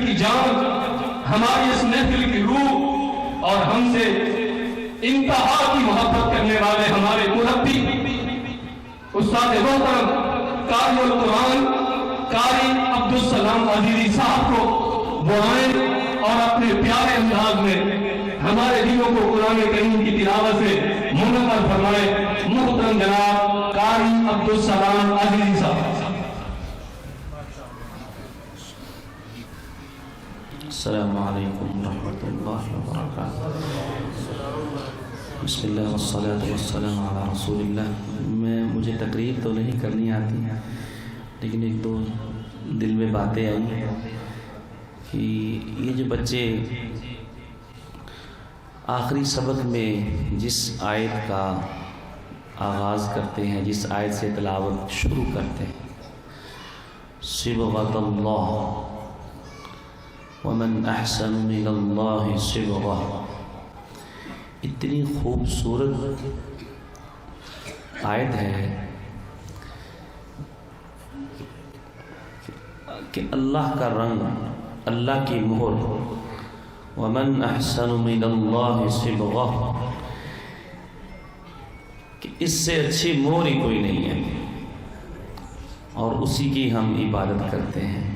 کی جان، ہماری اس محفل کی روح اور ہم سے انتہا کی محبت کرنے والے ہمارے مربی استاد محترم قاری القرآن قاری عبدالسلام عزیزی صاحب کو دعائیں اور اپنے پیارے انداز میں ہمارے دلوں کو قرآن کریم کی تلاوت سے منور فرمائے۔ محترم جناب قاری عبدالسلام عزیزی صاحب۔ السلام علیکم ورحمۃ اللہ وبرکاتہ۔ بسم اللہ والصلاة والسلام علی رسول اللہ۔ مجھے تقریر تو نہیں کرنی آتی، لیکن ایک دو دل میں باتیں آئی کہ یہ جو بچے آخری سبق میں جس آیت کا آغاز کرتے ہیں، جس آیت سے تلاوت شروع کرتے ہیں، صبغۃ اللہ ومن احسن من اللہ صبغہ، اتنی خوبصورت آیت ہے کہ اللہ کا رنگ، اللہ کی مہر، ومن احسن من اللہ صبغہ، کہ اس سے اچھی مہر ہی کوئی نہیں ہے، اور اسی کی ہم عبادت کرتے ہیں۔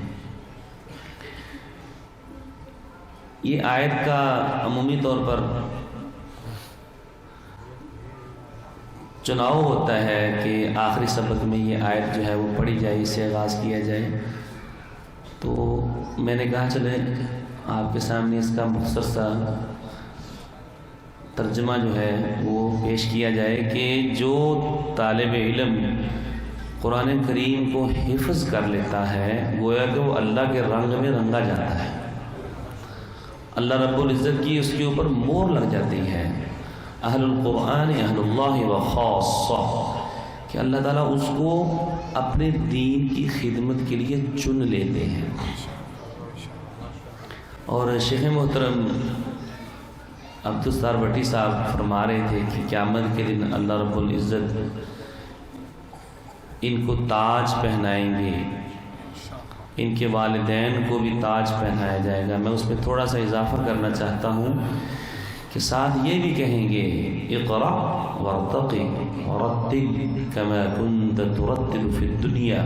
یہ آیت کا عمومی طور پر چناؤ ہوتا ہے کہ آخری سبق میں یہ آیت جو ہے وہ پڑھی جائے، اس سے آغاز کیا جائے، تو میں نے کہا چلے آپ کے سامنے اس کا مختصر سا ترجمہ جو ہے وہ پیش کیا جائے کہ جو طالب علم قرآن کریم کو حفظ کر لیتا ہے، گویا کہ وہ اللہ کے رنگ میں رنگا جاتا ہے، اللہ رب العزت کی اس کے اوپر مہر لگ جاتی ہے۔ اہل القرآن اہل اللہ و خاصہ، کہ اللہ تعالیٰ اس کو اپنے دین کی خدمت کے لیے چن لیتے ہیں۔ اور شیخ محترم عبدالستار بھٹی صاحب فرما رہے تھے کہ قیامت کے دن اللہ رب العزت ان کو تاج پہنائیں گے، ان کے والدین کو بھی تاج پہنایا جائے گا۔ میں اس میں تھوڑا سا اضافہ کرنا چاہتا ہوں کہ ساتھ یہ بھی کہیں گے اقرأ وارتقی ورتل کما کنت ترتل فی الدنیا،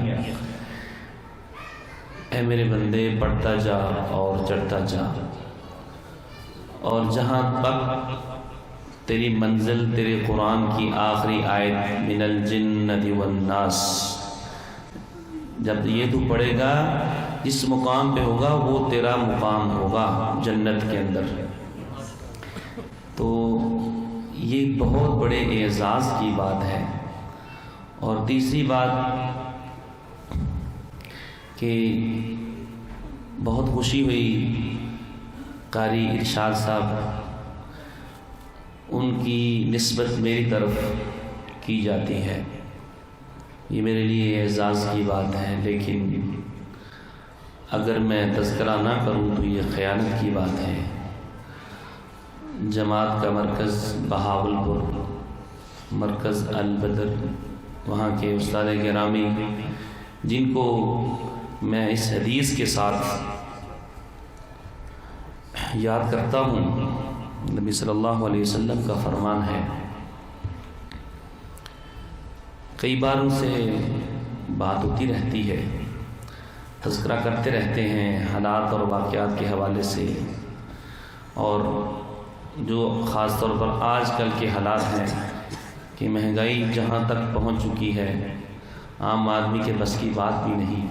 اے میرے بندے پڑھتا جا اور چڑھتا جا، اور جہاں تک تیری منزل تیرے قرآن کی آخری آیت من الجنۃ والناس، جب یہ تو پڑھے گا جس مقام پہ ہوگا وہ تیرا مقام ہوگا جنت کے اندر۔ تو یہ بہت بڑے اعزاز کی بات ہے۔ اور تیسری بات کہ بہت خوشی ہوئی، قاری ارشاد صاحب ان کی نسبت میری طرف کی جاتی ہے، یہ میرے لیے اعزاز کی بات ہے، لیکن اگر میں تذکرہ نہ کروں تو یہ خیانت کی بات ہے۔ جماعت کا مرکز بہاولپور، مرکز البدر، وہاں کے استاد گرامی جن کو میں اس حدیث کے ساتھ یاد کرتا ہوں، نبی صلی اللہ علیہ وسلم کا فرمان ہے، کئی بار ان سے بات ہوتی رہتی ہے، تذکرہ کرتے رہتے ہیں حالات اور واقعات کے حوالے سے، اور جو خاص طور پر آج کل کے حالات ہیں کہ مہنگائی جہاں تک پہنچ چکی ہے، عام آدمی کے بس کی بات بھی نہیں،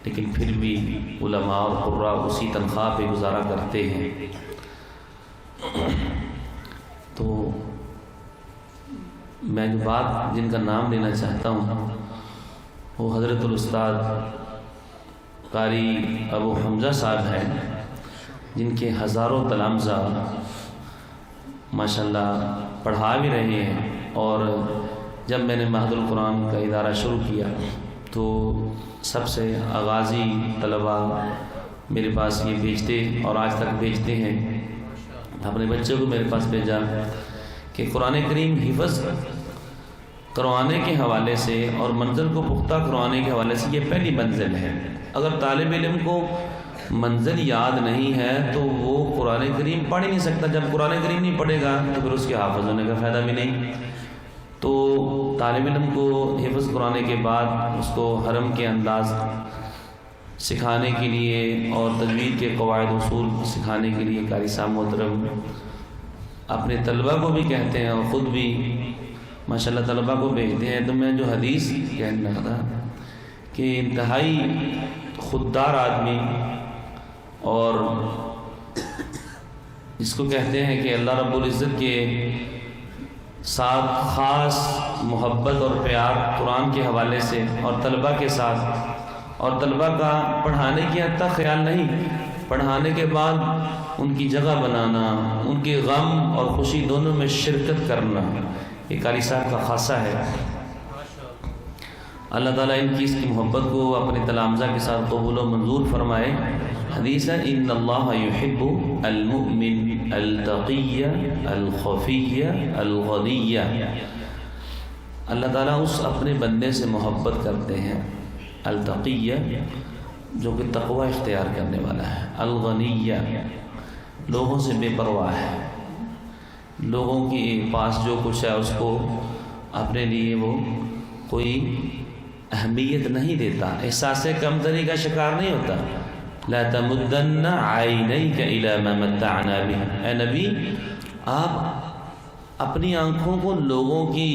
لیکن پھر بھی علماء اور قراء اسی تنخواہ پہ گزارا کرتے ہیں۔ تو میں جو بات جن کا نام لینا چاہتا ہوں وہ حضرت الاستاذ قاری ابو حمزہ صاحب ہیں، جن کے ہزاروں تلامذہ ماشاءاللہ پڑھا بھی رہے ہیں۔ اور جب میں نے معہد القرآن کا ادارہ شروع کیا تو سب سے آغازی طلباء میرے پاس یہ بھیجتے اور آج تک بھیجتے ہیں، اپنے بچوں کو میرے پاس بھیجا کہ قرآن کریم حفظ کروانے کے حوالے سے اور منزل کو پختہ کروانے کے حوالے سے یہ پہلی منزل ہے۔ اگر طالب علم کو منزل یاد نہیں ہے تو وہ قرآن کریم پڑھ ہی نہیں سکتا. جب قرآن کریم نہیں پڑھے گا تو پھر اس کے حافظ ہونے کا فائدہ بھی نہیں. تو طالب علم کو حفظ قرآن کے بعد اس کو حرم کے انداز سکھانے کے لیے اور تجوید کے قواعد اصول سکھانے کے لیے قاری صاحب محترم اپنے طلبہ کو بھی کہتے ہیں اور خود بھی ماشاءاللہ طلبہ کو بھیجتے ہیں. تو میں جو حدیث کہنے لگا تھا کہ انتہائی خوددار آدمی اور جس کو کہتے ہیں کہ اللہ رب العزت کے ساتھ خاص محبت اور پیار قرآن کے حوالے سے اور طلبہ کے ساتھ، اور طلبہ کا پڑھانے کی حد تک خیال نہیں، پڑھانے کے بعد ان کی جگہ بنانا، ان کے غم اور خوشی دونوں میں شرکت کرنا، یہ قاری صاحب کا خاصہ ہے. اللہ تعالیٰ ان کی اس کی محبت کو اپنے تلامذہ کے ساتھ قبول و منظور فرمائے. حدیث ہے ان اللہ یحب المؤمن التقی الخفی الغنی. اللہ تعالیٰ اس اپنے بندے سے محبت کرتے ہیں التقی جو کہ تقوی اختیار کرنے والا ہے، الغنی لوگوں سے بے پرواہ ہے، لوگوں کے پاس جو کچھ ہے اس کو اپنے لیے وہ کوئی اہمیت نہیں دیتا، احساس کمتری کا شکار نہیں ہوتا. لا تمدن عینیک الی ما متعنا بہ. اے نبی آپ اپنی آنکھوں کو لوگوں کی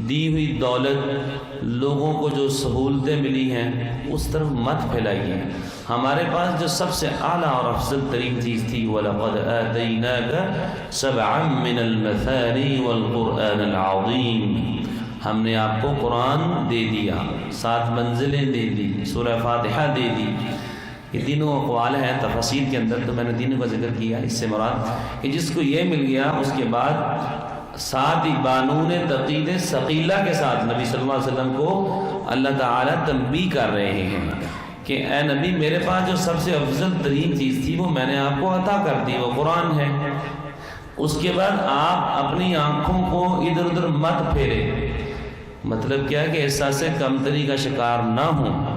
دی ہوئی دولت، لوگوں کو جو سہولتیں ملی ہیں اس طرف مت پھیلائیے. ہمارے پاس جو سب سے اعلیٰ اور افضل ترین چیز تھی وَلَقَدْ آتَيْنَاكَ سَبْعًا مِّنَ الْمَثَانِي وَالْقُرْآنَ الْعَظِيمِ. ہم نے آپ کو قرآن دے دیا، 7 منزلیں دے دی، سورہ فاتحہ دے دی. یہ تینوں اقوال ہیں تفاسیر کے اندر، تو میں نے تینوں کا ذکر کیا. اس سے مراد کہ جس کو یہ مل گیا اس کے بعد 7 بانون تقید ثقیلہ کے ساتھ نبی صلی اللہ علیہ وسلم کو اللہ تعالیٰ تنبیہ کر رہے ہیں کہ اے نبی میرے پاس جو سب سے افضل ترین چیز تھی وہ میں نے آپ کو عطا کر دی، وہ قرآن ہے. اس کے بعد آپ اپنی آنکھوں کو ادھر ادھر مت پھیرے. مطلب کیا ہے کہ احساس کمتری کا شکار نہ ہوں.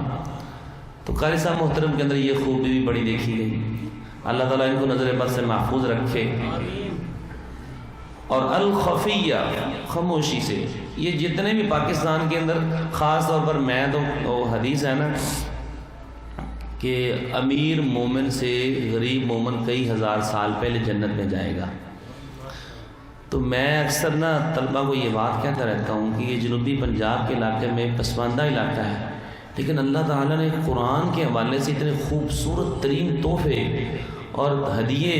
تو قاری صاحب محترم کے اندر یہ خوبی بھی بڑی دیکھی گئی. اللہ تعالیٰ ان کو نظر بد سے محفوظ رکھے. اور الخفیہ خاموشی سے، یہ جتنے بھی پاکستان کے اندر خاص طور پر میں تو وہ حدیث ہے نا کہ امیر مومن سے غریب مومن کئی ہزار سال پہلے جنت میں جائے گا. تو میں اکثر نا طلبہ کو یہ بات کہتا رہتا ہوں کہ یہ جنوبی پنجاب کے علاقے میں پسماندہ علاقہ ہے، لیکن اللہ تعالیٰ نے قرآن کے حوالے سے اتنے خوبصورت ترین تحفے اور ہدیے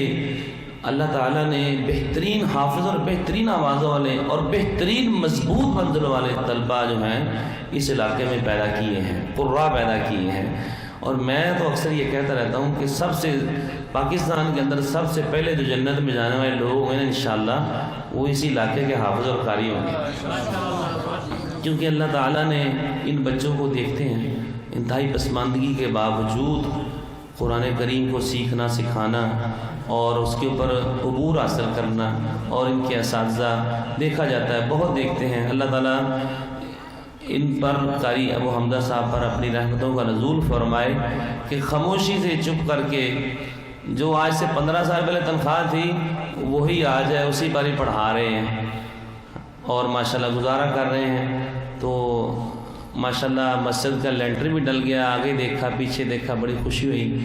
اللہ تعالیٰ نے بہترین حافظ اور بہترین آوازوں والے اور بہترین مضبوط منزل والے طلبہ جو ہیں اس علاقے میں پیدا کیے ہیں، قراء پیدا کیے ہیں. اور میں تو اکثر یہ کہتا رہتا ہوں کہ سب سے پاکستان کے اندر سب سے پہلے جو جنت میں جانے والے لوگ ہیں انشاءاللہ وہ اسی علاقے کے حافظ اور قاری ہوں گے، کیونکہ اللہ تعالیٰ نے ان بچوں کو دیکھتے ہیں انتہائی پسماندگی کے باوجود قرآن کریم کو سیکھنا سکھانا اور اس کے اوپر عبور حاصل کرنا. اور ان کے اساتذہ دیکھا جاتا ہے بہت دیکھتے ہیں. اللہ تعالیٰ ان پر قاری ابو حمزہ صاحب پر اپنی رحمتوں کا نزول فرمائے کہ خاموشی سے چپ کر کے جو آج سے 15 سال پہلے تنخواہ تھی وہی آج ہے، اسی پر ہی پڑھا رہے ہیں اور ماشاءاللہ گزارا کر رہے ہیں. تو ماشاءاللہ مسجد کا لینٹر بھی ڈل گیا، آگے دیکھا پیچھے دیکھا، بڑی خوشی ہوئی.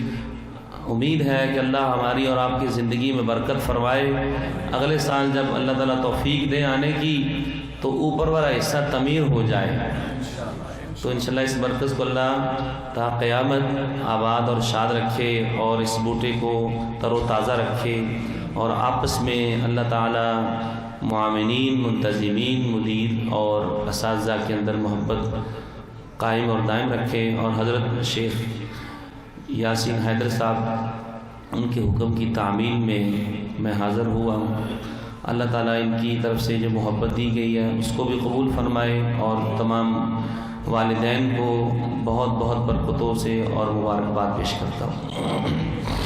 امید ہے کہ اللہ ہماری اور آپ کی زندگی میں برکت فرمائے. اگلے سال جب اللہ تعالیٰ توفیق دے آنے کی تو اوپر والا حصہ تعمیر ہو جائے. تو انشاءاللہ اس مرکز کو اللہ تا قیامت آباد اور شاد رکھے اور اس بوٹے کو تر و تازہ رکھے اور آپس میں اللہ تعالیٰ معاونین، منتظمین، مدیر اور اساتذہ کے اندر محبت قائم اور دائم رکھے. اور حضرت شیخ یاسین حیدر صاحب ان کے حکم کی تعمیل میں حاضر ہوا ہوں. اللہ تعالیٰ ان کی طرف سے جو محبت دی گئی ہے اس کو بھی قبول فرمائے اور تمام والدین کو بہت بہت برکتوں سے اور مبارکباد پیش کرتا ہوں.